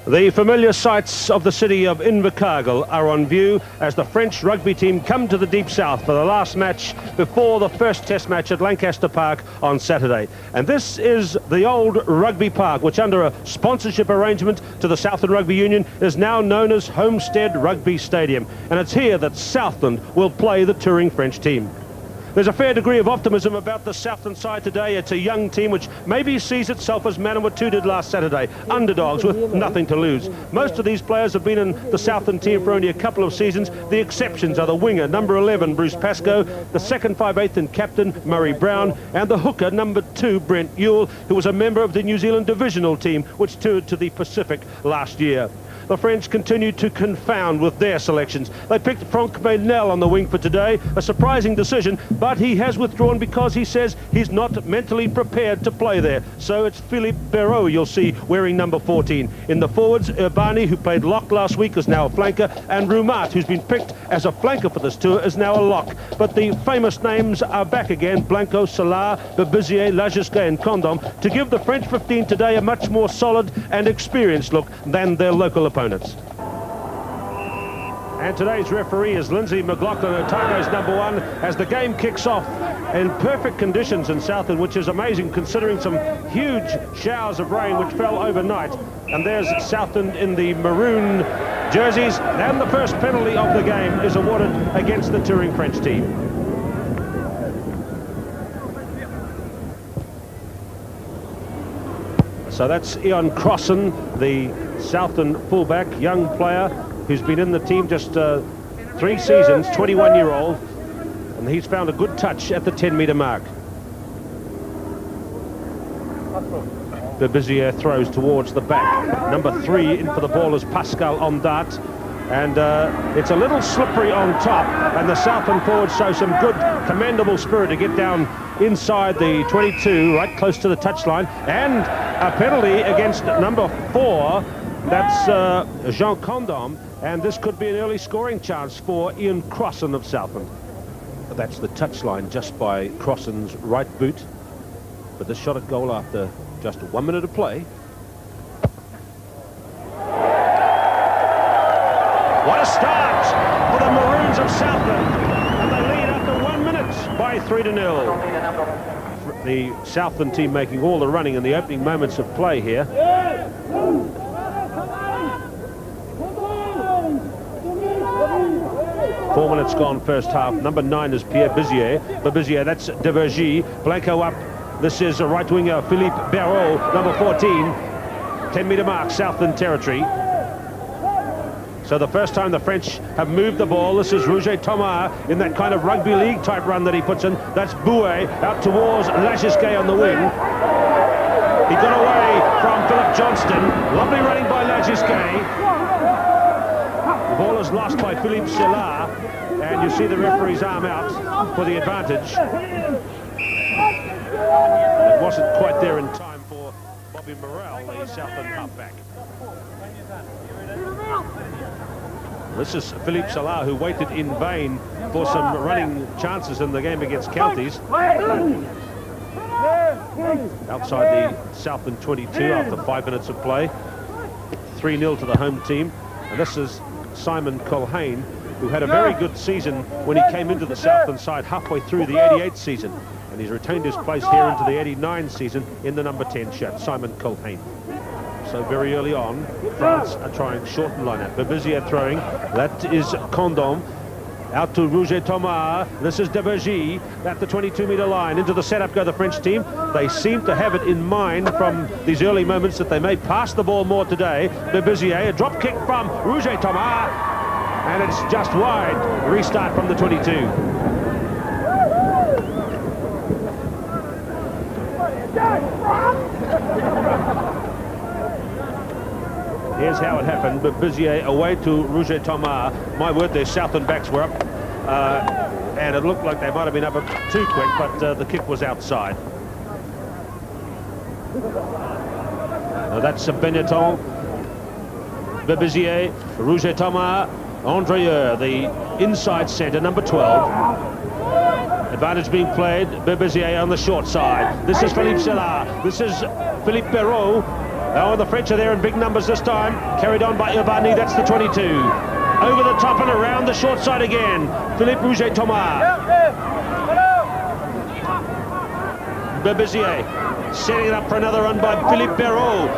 The familiar sights of the city of Invercargill are on view as the French rugby team come to the Deep South for the last match before the first test match at Lancaster Park on Saturday. And this is the old rugby park, which under a sponsorship arrangement to the Southland Rugby Union is now known as Homestead Rugby Stadium. And it's here that Southland will play the touring French team. There's a fair degree of optimism about the Southland side today. It's a young team which maybe sees itself as Manawatu did last Saturday, underdogs with nothing to lose. Most of these players have been in the Southland team for only a couple of seasons. The exceptions are the winger, number 11, Bruce Pascoe, the second 5/8 and captain, Murray Brown, and the hooker, number 2, Brent Ewell, who was a member of the New Zealand divisional team which toured to the Pacific last year. The French continue to confound with their selections. They picked Franck Maynel on the wing for today, a surprising decision, but he has withdrawn because he says he's not mentally prepared to play there. So it's Philippe Béraud you'll see wearing number 14. In the forwards, Urbani, who played lock last week, is now a flanker, and Roumat, who's been picked as a flanker for this tour, is now a lock. But the famous names are back again: Blanco, Salah, Bebizier, Lagisquet and Condom, to give the French 15 today a much more solid and experienced look than their local opponents. And today's referee is Lindsay McLaughlin, Otago's number 1, as the game kicks off in perfect conditions in Southland, which is amazing considering some huge showers of rain which fell overnight. And there's Southland in the maroon jerseys, and the first penalty of the game is awarded against the touring French team. So that's Ian Crossan, the Southland fullback, young player who's been in the team just 3 seasons, 21-year-old, and he's found a good touch at the 10-metre mark. Bebizier throws towards the back. Number 3 in for the ball is Pascal Ondat, and it's a little slippery on top, and the Southland forwards show some good commendable spirit to get down inside the 22, right close to the touchline, and a penalty against number 4, that's Jean Condom, and this could be an early scoring chance for Ian Crossan of Southland. That's the touchline just by Crossan's right boot, but this shot at goal after just 1 minute of play. What a start for the Maroons of Southland, and they lead after 1 minute by 3-0. The Southland team making all the running in the opening moments of play here. 4 minutes gone first half. Number 9 is Pierre Bizier. Bebizier, that's Devergy. Blanco up. This is a right winger, Philippe Béraud, number 14. 10-metre mark, Southland territory. So the first time the French have moved the ball, this is Roger Thomas in that kind of rugby league type run that he puts in. That's Bouet out towards Lagisquet on the wing. He got away from Philip Johnston. Lovely running by Lagisquet. The ball is lost by Philippe Salah, and you see the referee's arm out for the advantage. It wasn't quite there in time for Bobby Morrell, the Southland halfback. This is Philippe Salah, who waited in vain for some running chances in the game against Counties. Outside the Southland 22 after 5 minutes of play. 3-0 to the home team. And this is Simon Culhane, who had a very good season when he came into the Southland side halfway through the 88 season. And he's retained his place here into the 89 season in the number 10 shirt, Simon Culhane. So very early on, France are trying shorten lineup. Bebizier throwing, that is Condom. Out to Roger Thomas, this is Devergy at the 22-metre line. Into the setup go the French team. They seem to have it in mind from these early moments that they may pass the ball more today. Bebizier, a drop kick from Roger Thomas, and it's just wide. Restart from the 22. Here's how it happened. Bebizier away to Roger Thomas. My word, their Southland backs were up. And it looked like they might have been up too quick, but the kick was outside. That's Benetton. Bebizier, Roger Thomas, Andrieux, the inside centre, number 12. Advantage being played. Bebizier on the short side. This is Philippe Salah. This is Philippe Béraud. Oh, the French are there in big numbers this time. Carried on by Urbani, that's the 22. Over the top and around the short side again. Philippe Rouget-Thomas. Berbizier setting it up for another run by Philippe Béraud.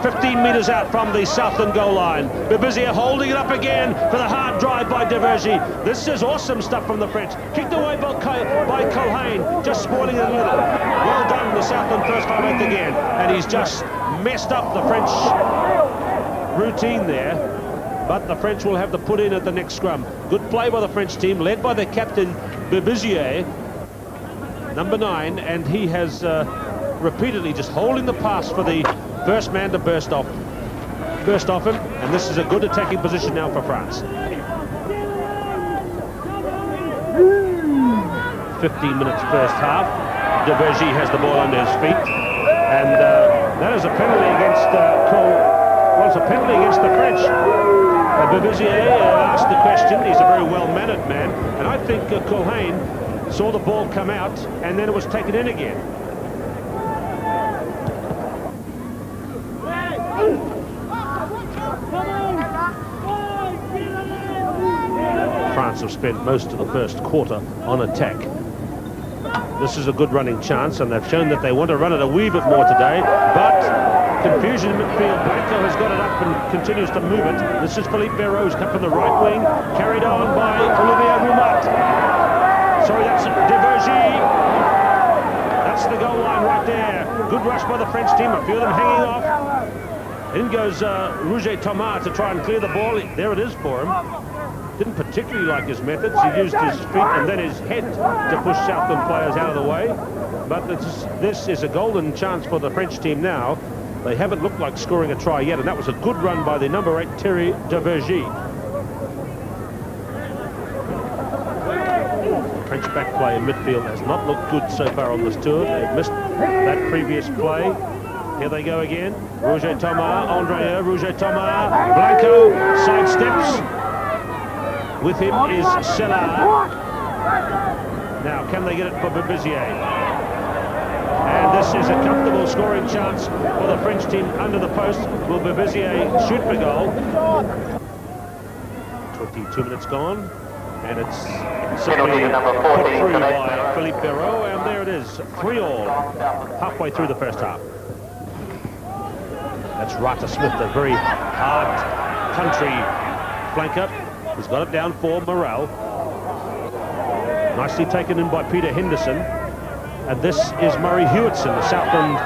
15 metres out from the Southland goal line. Berbizier holding it up again for the hard drive by Devergy. This is awesome stuff from the French. Kicked away by Culhane, just spoiling it a little. Well done, the Southland first 5/8 again. And he's just messed up the French routine there. But the French will have to put in at the next scrum. Good play by the French team, led by the captain, Berbizier, number 9, and he has repeatedly just holding the pass for the first man to burst off him, and this is a good attacking position now for France. 15 minutes first half. Devergy has the ball under his feet, and that is a penalty against it's a penalty against the French. Berbizier asked the question. He's a very well-mannered man, and I think Culhane saw the ball come out, and then it was taken in again. France have spent most of the first quarter on attack. This is a good running chance, and they've shown that they want to run it a wee bit more today, but confusion in midfield. Blanco has got it up and continues to move it. This is Philippe Béraud's cut from the right wing, carried on by Olivier Roumat. Sorry, that's Devergy. That's the goal line right there. Good rush by the French team, a few of them hanging off. In goes Rouget-Thomas to try and clear the ball. There it is for him. Didn't particularly like his methods. He used his feet and then his head to push Southland players out of the way. But this is a golden chance for the French team now. They haven't looked like scoring a try yet, and that was a good run by the number 8, Thierry Devergy. French back play in midfield has not looked good so far on this tour. They've missed that previous play. Here they go again. Rouget-Thomas, André Rouget-Thomas, Blanco sidesteps. With him is Sellard. Now, can they get it for Berbizier? And this is a comfortable scoring chance for the French team under the post. Will Berbizier shoot the goal? 22 minutes gone. And it's simply put through by Philippe Béraud. And there it is, 3-all, halfway through the first half. That's Rata Smith, a very hard country flanker. He's got it down for Morel. Nicely taken in by Peter Henderson. And this is Murray Hewitson, the Southland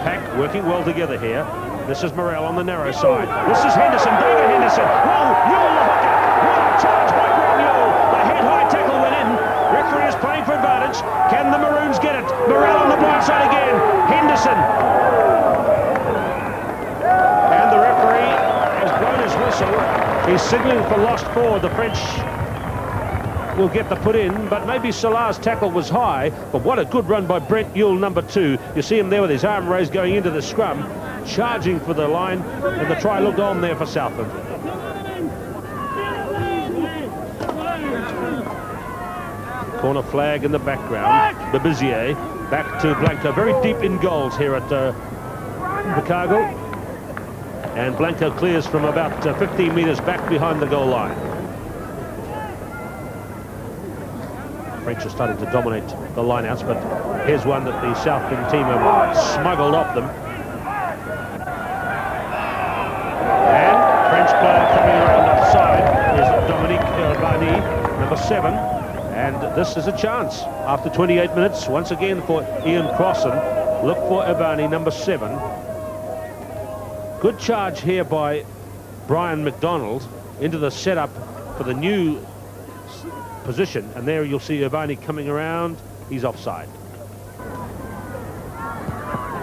pack, working well together here. This is Morel on the narrow side. This is Henderson, David Henderson. Whoa, Newell the hooker. What a charge by Grant Newell. The head-high tackle went in. Referee is playing for advantage. Can the Maroons get it? Morel on the blind side again. Henderson. And the referee has blown his whistle. He's signalling for lost forward. The French will get the put in, but maybe Salah's tackle was high. But what a good run by Brent Newell, number 2. You see him there with his arm raised going into the scrum, charging for the line, and the try looked on there for Southland. Corner flag in the background. Berbizier back to Blanco, very deep in goals here at Chicago. And Blanco clears from about 15 metres back behind the goal line. French are starting to dominate the lineouts, but here's one that the Southland team have smuggled off them. And French player coming around offside is Dominique Urbani, number 7. And this is a chance after 28 minutes, once again for Ian Crossan. Look for Urbani, number 7. Good charge here by Brian McDonald into the setup for the new position, and there you'll see Urbani coming around. He's offside.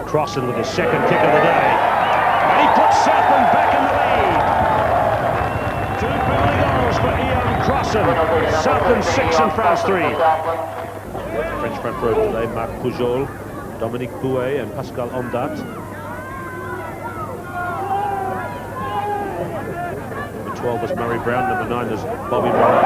Crossan with his second kick of the day, and he puts Southland back in the lead. 2 penalty goals for Ian Crossan. Southland 6 and France 3. French front row today: Marc Pujol, Dominique Bouet, and Pascal Ondat. 12 is Murray Brown, number 9 is Bobby Brown.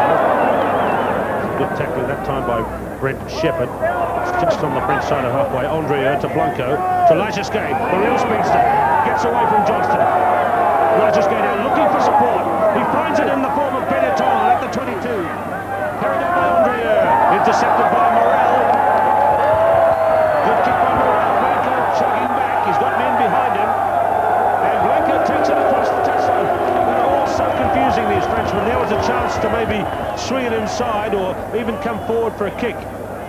Good tackling that time by Brent Shepherd. It's just on the French side of halfway. André to Blanco. to Lajesque. The real speedster gets away from Johnston. Lajesque now looking for support. He finds it in the form of Benetton at the 22. Carried out by Andrieux. Intercepted by Morel. Good kick by Morel. Blanco chugging back. He's got men behind him. And Blanco takes it across the touchline. They're all so confusing, these Frenchmen. There was a chance to maybe swing it inside or even come forward for a kick.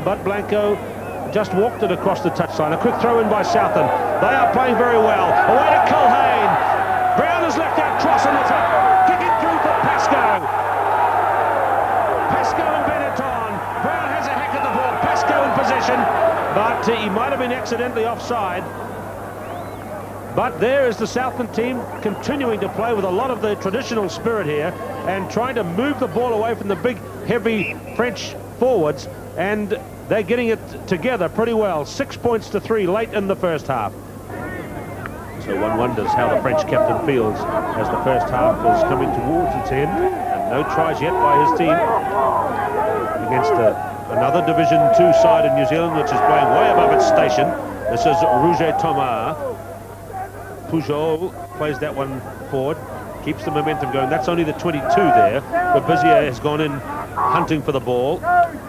But Blanco just walked it across the touchline. A quick throw in by Southland. They are playing very well. Away to Culhane. Brown has left out cross and it's a kicking through for Pascoe. Pascoe and Benetton. Brown has a hack at the ball. Pascoe in possession, but he might have been accidentally offside. But there is the Southland team continuing to play with a lot of the traditional spirit here and trying to move the ball away from the big, heavy French forwards, and they're getting it together pretty well. 6 points to 3 late in the first half. So one wonders how the French captain feels as the first half is coming towards its end, and no tries yet by his team against another Division 2 side in New Zealand, which is playing way above its station. This is Roger Thomas. Pujol plays that one forward, keeps the momentum going. That's only the 22 there, but Bizier has gone in hunting for the ball.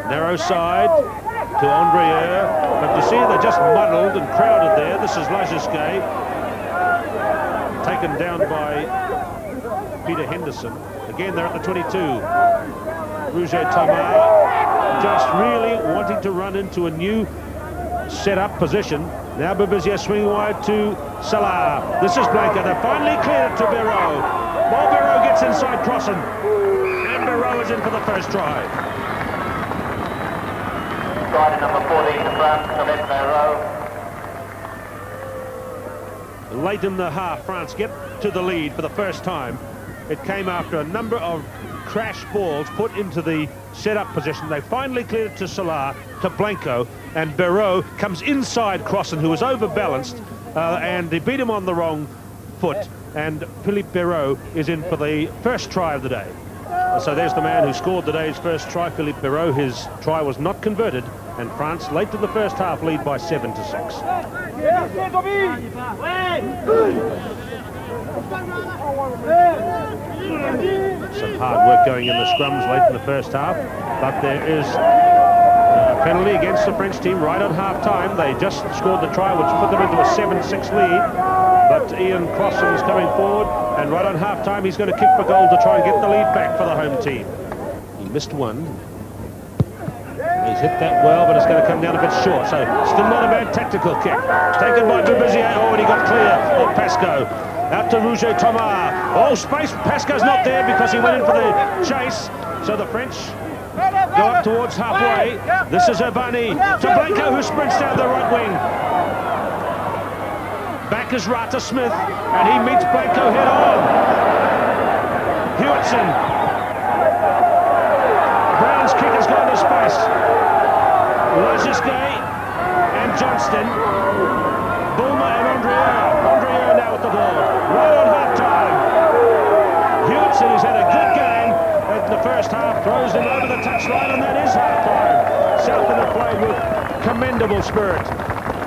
Narrow side to Andrieux, but you see they're just muddled and crowded there. This is Lajesque, taken down by Peter Henderson. Again, they're at the 22. Roger Thomas just really wanting to run into a new set-up position. Now Bizier swinging wide to Salah. This is Blanco. They finally cleared it to Barreau. While Barreau gets inside crossing, and Barreau is in for the first try. Rider number 14 to France, Colette Barreau. Late in the half, France get to the lead for the first time. It came after a number of crash balls put into the set-up position. They finally cleared it to Salah, to Blanco, and Barreau comes inside Crossan, who was overbalanced, and they beat him on the wrong foot, and Philippe Barreau is in for the first try of the day. So there's the man who scored the day's first try, Philippe Barreau. His try was not converted, and France, late in the first half, lead by 7-6. Some hard work going in the scrums late in the first half, but there is a penalty against the French team right on half-time. They just scored the try, which put them into a 7-6 lead. But Ian Crossan is coming forward, and right on half-time he's going to kick for goal to try and get the lead back for the home team. He missed one. He's hit that well, but it's going to come down a bit short, so still not a bad tactical kick. It's taken by Bizier. Oh, and he got clear of Pascoe. Out to Roger Thomas. Oh, space. Pascoe's not there because he went in for the chase. So the French go up towards halfway. This is Urbani to Blanco, who sprints down the right wing. Back is Rata Smith, and he meets Blanco head on. Hewitson. Brown's kick has gone to space. Lajesque and Johnston. Bulmer and Andrieux. Andrieux now with the ball. Right on half-time. Hewitson has had a good game in the first half. Throws him over the touchline, and that is half-time. Southland have played with commendable spirit.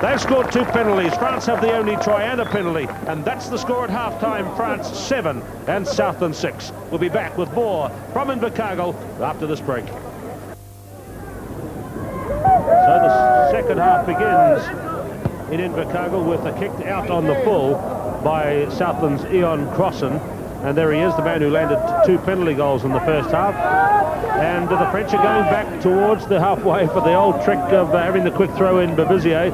They've scored 2 penalties. France have the only try and a penalty. And that's the score at half-time. France 7 and Southland 6. We'll be back with more from Invercargill after this break. So the second half begins in Invercargill with a kick out on the full by Southland's Ian Crossan. And there he is, the man who landed 2 penalty goals in the first half. And the French are going back towards the halfway for the old trick of having the quick throw in Bizier,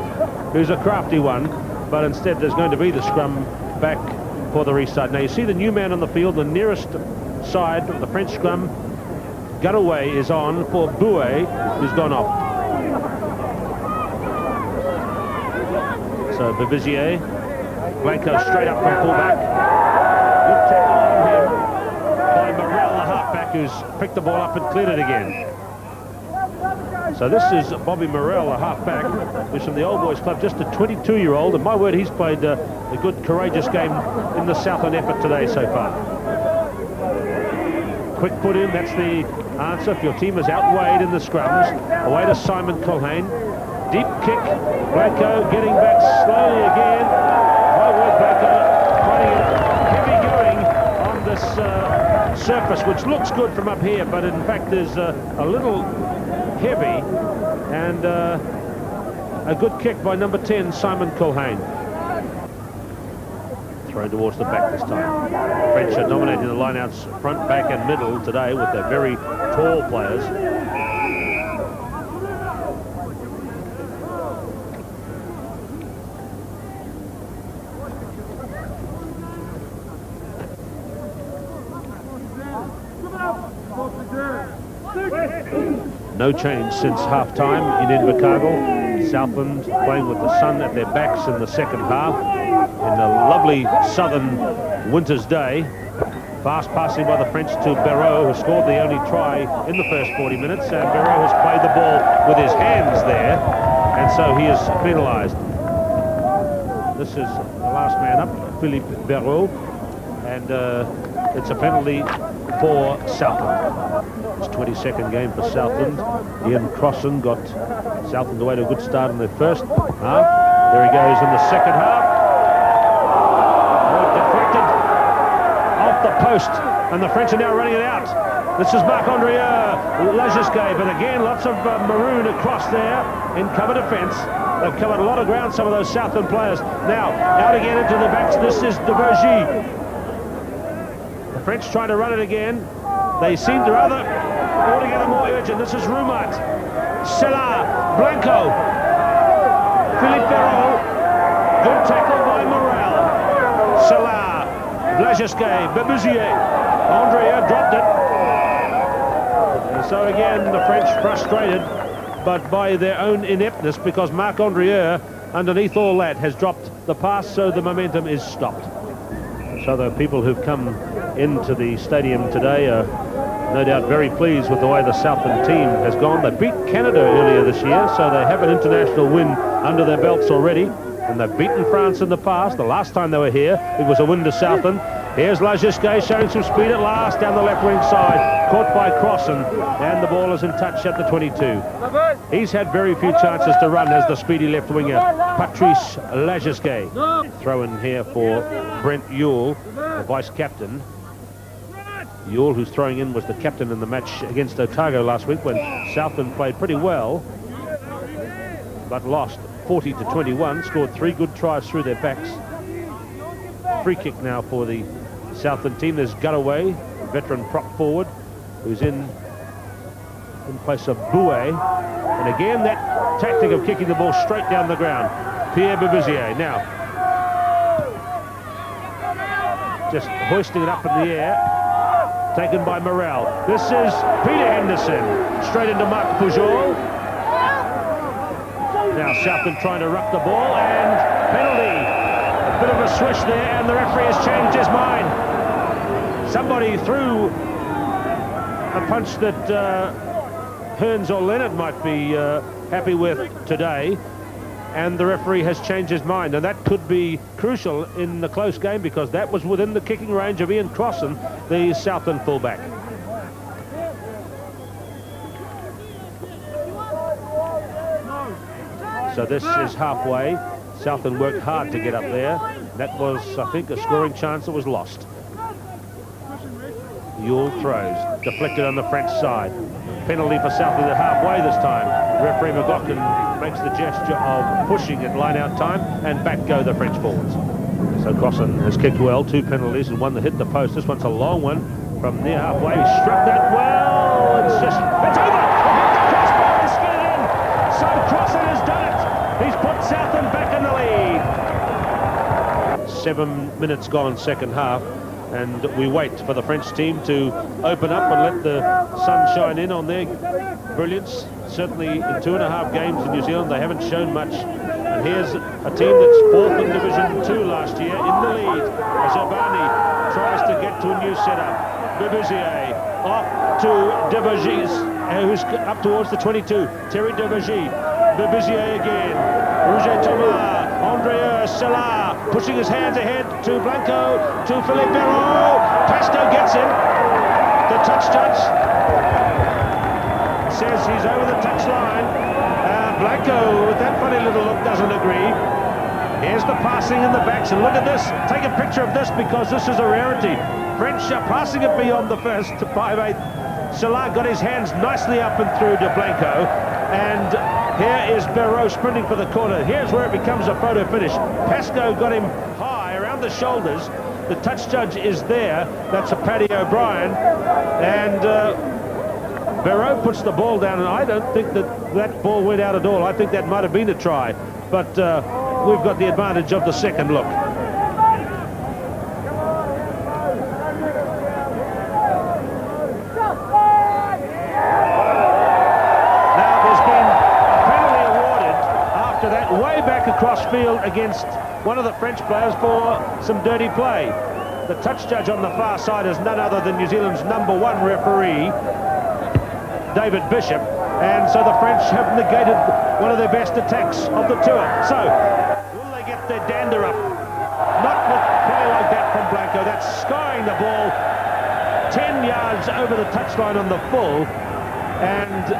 who's a crafty one, but instead there's going to be the scrum back for the restart. Now you see the new man on the field, the nearest side of the French scrum. Gunaway is on for Bouet, who's gone off. So Bizier, Blanco straight up from fullback. Good tackle on him by Morel, the halfback, who's picked the ball up and cleared it again. So this is Bobby Morel, the halfback, who's from the Old Boys Club, just a 22-year-old, and my word, he's played a good, courageous game in the Southland effort today so far. Quick put in, that's the answer. If your team is outweighed in the scrums, away to Simon Culhane. deep kick. Blanco getting back slowly again. Forward Blanco finding it heavy going on this surface, which looks good from up here, but in fact is a little heavy, and a good kick by number 10, Simon Culhane. Thrown towards the back this time. French are dominating the lineouts front, back and middle today with their very tall players. No change since half-time in Invercargill. Southland playing with the sun at their backs in the second half. In a lovely southern winter's day. Fast passing by the French to Barrault, who scored the only try in the first 40 minutes. And Barrault has played the ball with his hands there, and so he is penalised. This is the last man up, Philippe Barrault, and it's a penalty for Southland. It's 22nd game for Southland. Ian Crossan got Southland away to a good start in their first half. There he goes in the second half. Deflected off the post, and the French are now running it out. This is Marc-André Lagisquet, but again, lots of maroon across there in cover defence. They've covered a lot of ground, some of those Southland players. Now, out again into the backs. This is de Vergy. The French trying to run it again. They seem to rather altogether more urgent. This is Roumat, Sellar, Blanco, Philippe Barrault. Good tackle by Morel. Sellar, Lagisquet, Babusier. Andrea dropped it. And so again, the French frustrated, but by their own ineptness, because Marc-André, underneath all that, has dropped the pass, so the momentum is stopped. So the people who've come into the stadium today are no doubt very pleased with the way the Southland team has gone. They beat Canada earlier this year, so they have an international win under their belts already. And they've beaten France in the past. The last time they were here, it was a win to Southland. Here's Lagisquet showing some speed at last down the left wing side. Caught by Crossan, and the ball is in touch at the 22. He's had very few chances to run as the speedy left winger, Patrice Lagisquet. Throw in here for Brent Ewell, the vice-captain. Ewell, who's throwing in, was the captain in the match against Otago last week when Southland played pretty well, but lost 40-21, scored 3 good tries through their backs. Free kick now for the Southland team. There's Gutaway, veteran prop forward, who's in place of Bouet. And again, that tactic of kicking the ball straight down the ground. Pierre Babusier now just hoisting it up in the air, taken by Morel. This is Peter Henderson, straight into Marc Pujol. Now Southland trying to ruck the ball, and penalty. A bit of a swish there, and the referee has changed his mind. Somebody threw a punch that Hearns or Leonard might be happy with today, and the referee has changed his mind, and that could be crucial in the close game, because that was within the kicking range of Ian Crossan, the Southland fullback. So this is halfway. Southland worked hard to get up there. That was, I think, a scoring chance that was lost. Ewell throws, deflected on the French side. Penalty for Southland at halfway this time. Referee McLaughlin makes the gesture of pushing at line-out time, and back go the French forwards. So Crossan has kicked well, 2 penalties and one that hit the post. This one's a long one from near halfway. He struck that well. It's over. Crossbar, skid it in. So Crossan has done it. He's put Southland back in the lead. 7 minutes gone second half, and we wait for the French team to open up and let the sun shine in on their brilliance. Certainly in 2.5 games in New Zealand they haven't shown much, and here's a team that's 4th in Division 2 last year in the lead as Obani tries to get to a new setup. Babusier off to De Vergy, who's up towards the 22. Terry De Vergy, Babusier again, Roger Thomas, Andrea Sellar pushing his hands ahead to Blanco, to Philippe Barrault. Pasto gets him. The touch judge says he's over the touch line. Blanco, with that funny little look, doesn't agree. Here's the passing in the backs, and look at this. Take a picture of this because this is a rarity. French are passing it beyond the first to 5/8. Salah got his hands nicely up and through to Blanco, and here is Barreau sprinting for the corner. Here's where it becomes a photo finish. Pascoe got him high around the shoulders. The touch judge is there. That's a Paddy O'Brien, and Barreau puts the ball down, and I don't think that ball went out at all. I think that might have been a try, but we've got the advantage of the second look. Way back across field against one of the French players for some dirty play. The touch judge on the far side is none other than New Zealand's #1 referee, David Bishop, and so the French have negated one of their best attacks of the tour. So, will they get their dander up? Not with play like that from Blanco. That's skying the ball 10 yards over the touchline on the full, and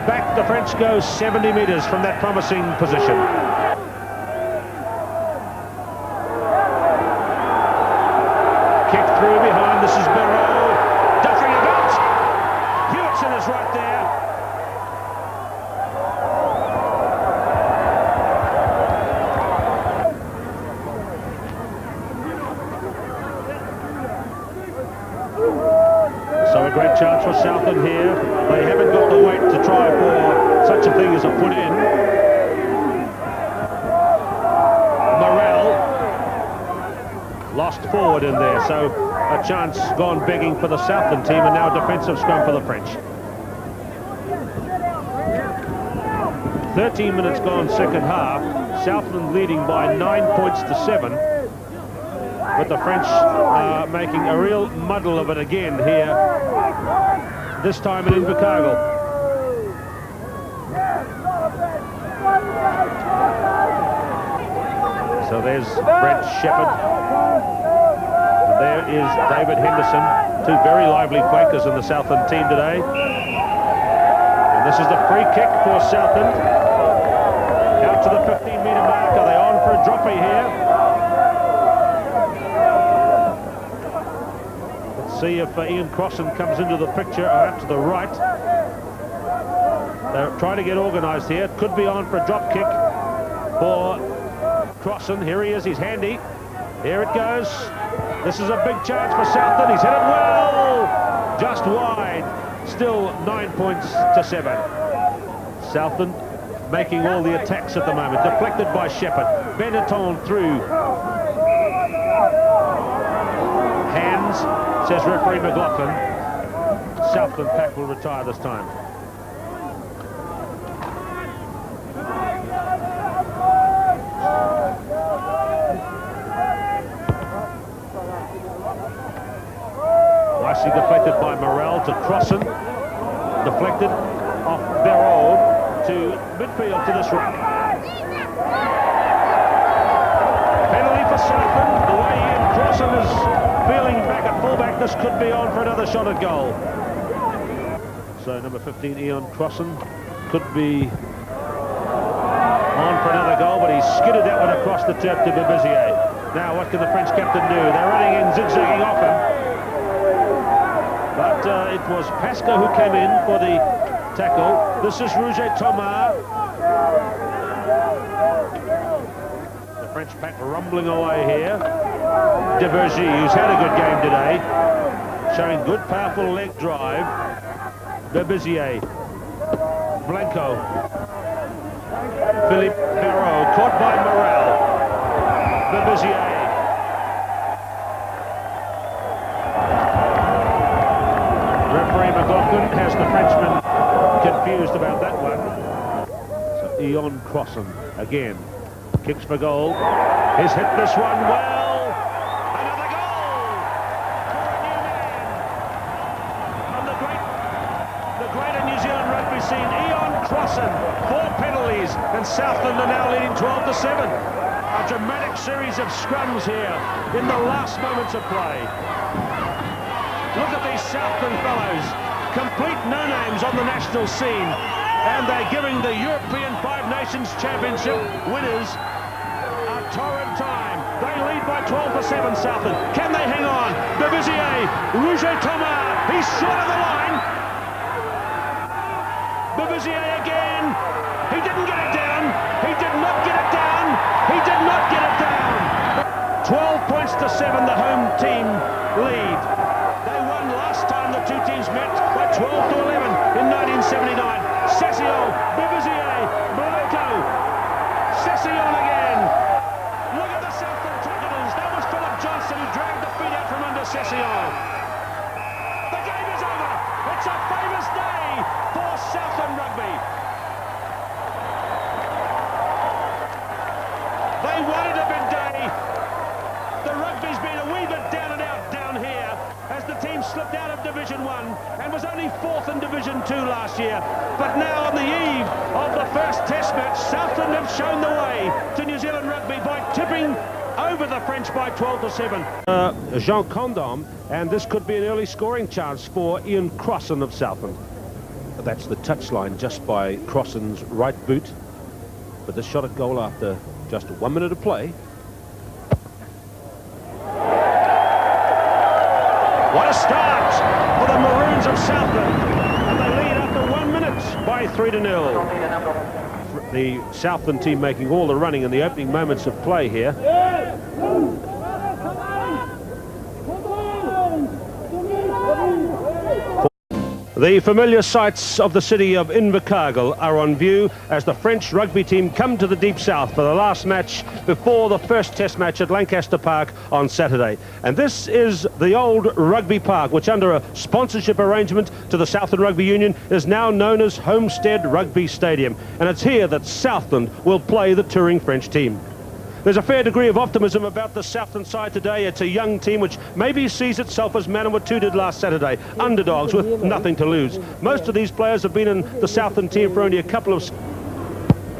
back the French go 70 metres from that promising position. Kick through behind, this is Barreau, duffing about. Hewitson is right there. So a great chance for Southland here. They haven't got the weight to try for such a thing as a put in. Morel lost forward in there, so a chance gone begging for the Southland team, and now a defensive scrum for the French. 13 minutes gone second half. Southland leading by 9 points to 7. But the French are making a real muddle of it again here, this time in Invercargill. So there's Brent Shepherd. And there is David Henderson, two very lively flankers in the Southland team today. And this is the free kick for Southland. Out to the 15-metre mark. Are they on for a droppy here? See if Ian Crossan comes into the picture, out to the right. They're trying to get organised here. It could be on for a drop kick for Crossan. Here he is, he's handy. Here it goes. This is a big chance for Southland. He's hit it well, just wide. Still 9 points to 7. Southland making all the attacks at the moment. Deflected by Shepherd. Benetton through. Hands, says referee McLaughlin. Southland pack will retire this time. Nicely deflected by Morel to Crossan. Deflected off Barreau to midfield to this ruck. Penalty for Southland. The way Ian Crossan is feeling back at fullback, this could be on for another shot at goal. So number 15, Ian Crossan, could be on for another goal, but he skidded that one across the turf to Babizier. Now what can the French captain do? They're running in, zigzagging off him. But it was Pascoe who came in for the tackle. This is Roger Thomas. The French pack rumbling away here. De Vergy, who's had a good game today, showing good powerful leg drive. Babizier, Blanco, Philippe Barreau, caught by Morel. Babizier. Referee McLaughlin has the Frenchman confused about that one. So Ian Crossan again kicks for goal. He's hit this one well. Another goal for a new man on the greater New Zealand rugby scene. Ian Crossan, 4 penalties, and Southland are now leading 12 to 7. A dramatic series of scrums here in the last moments of play. Look at these Southland fellows, complete no-names on the national scene. and they're giving the European Five Nations Championship winners a torrid time. They lead by 12 for 7, Southland. Can they hang on? Bevizier, Rouget Thomas, he's short of the line. Bevizier again. He didn't get it down. He did not get it down. He did not get it down. 12 points to 7, the home team lead. They won last time the two teams met by 12 to 11 in 1979. Session, Bevizier, Blanco, Session again. Look at the Southland Crocodiles. That was Philip Johnson who dragged the feet out from under Session. The game is over. It's a famous day for Southland rugby. They wanted a big day. The rugby's been a wee bit down and out down here as the team slipped out of Division 1 and was only 4th in Division 2 last year. But now on the eve of the first test match, Southland have shown the way to New Zealand rugby by tipping over the French by 12 to 7. Jean Condom, and this could be an early scoring chance for Ian Crossan of Southland. That's the touchline just by Crossan's right boot. But this shot at goal after just 1 minute of play. What a start for the Maroons of Southland. And they lead after 1 minute by 3-0. The Southland team making all the running in the opening moments of play here. The familiar sights of the city of Invercargill are on view as the French rugby team come to the Deep South for the last match before the first test match at Lancaster Park on Saturday. And this is the old rugby park, which under a sponsorship arrangement to the Southland Rugby Union is now known as Homestead Rugby Stadium. And it's here that Southland will play the touring French team. There's a fair degree of optimism about the Southland side today. It's a young team which maybe sees itself as Manawatu did last Saturday, underdogs with nothing to lose. Most of these players have been in the Southland team for only a couple of...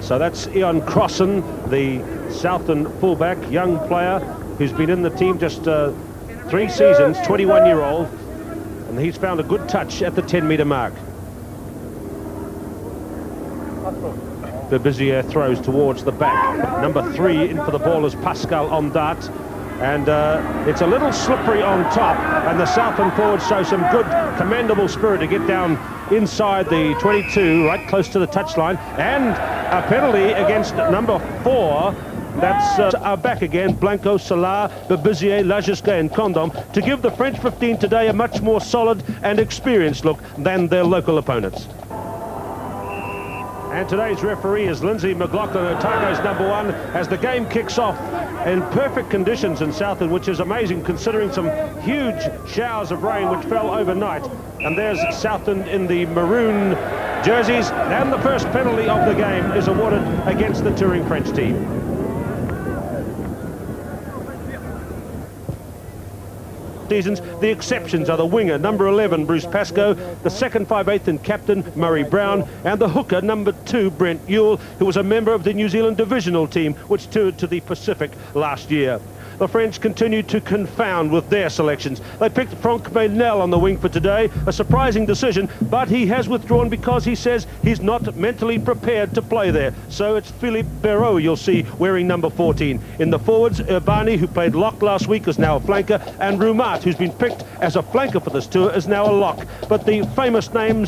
So that's Ian Crossan, the Southland fullback, young player who's been in the team just 3 seasons, 21-year-old, and he's found a good touch at the 10-metre mark. Bevizier throws towards the back. Number 3 in for the ball is Pascal Ondat, and it's a little slippery on top, and the Southland forwards show some good commendable spirit to get down inside the 22, right close to the touchline, and a penalty against number 4. That's back again, Blanco, Salah, Bevizier, Lagisquet and Condom, to give the French 15 today a much more solid and experienced look than their local opponents. And today's referee is Lindsay McLaughlin, Otago's number 1, as the game kicks off in perfect conditions in Southland, which is amazing considering some huge showers of rain which fell overnight. And there's Southland in the maroon jerseys, and the first penalty of the game is awarded against the touring French team. Seasons. The exceptions are the winger, number 11, Bruce Pascoe, the second 5/8 and captain, Murray Brown, and the hooker, number 2, Brent Ewell, who was a member of the New Zealand divisional team, which toured to the Pacific last year. The French continued to confound with their selections. They picked Franck Maynel on the wing for today, a surprising decision, but he has withdrawn because he says he's not mentally prepared to play there. So it's Philippe Perrault you'll see wearing number 14. In the forwards, Urbani, who played lock last week, is now a flanker, and Roumat, who's been picked as a flanker for this tour, is now a lock. But the famous names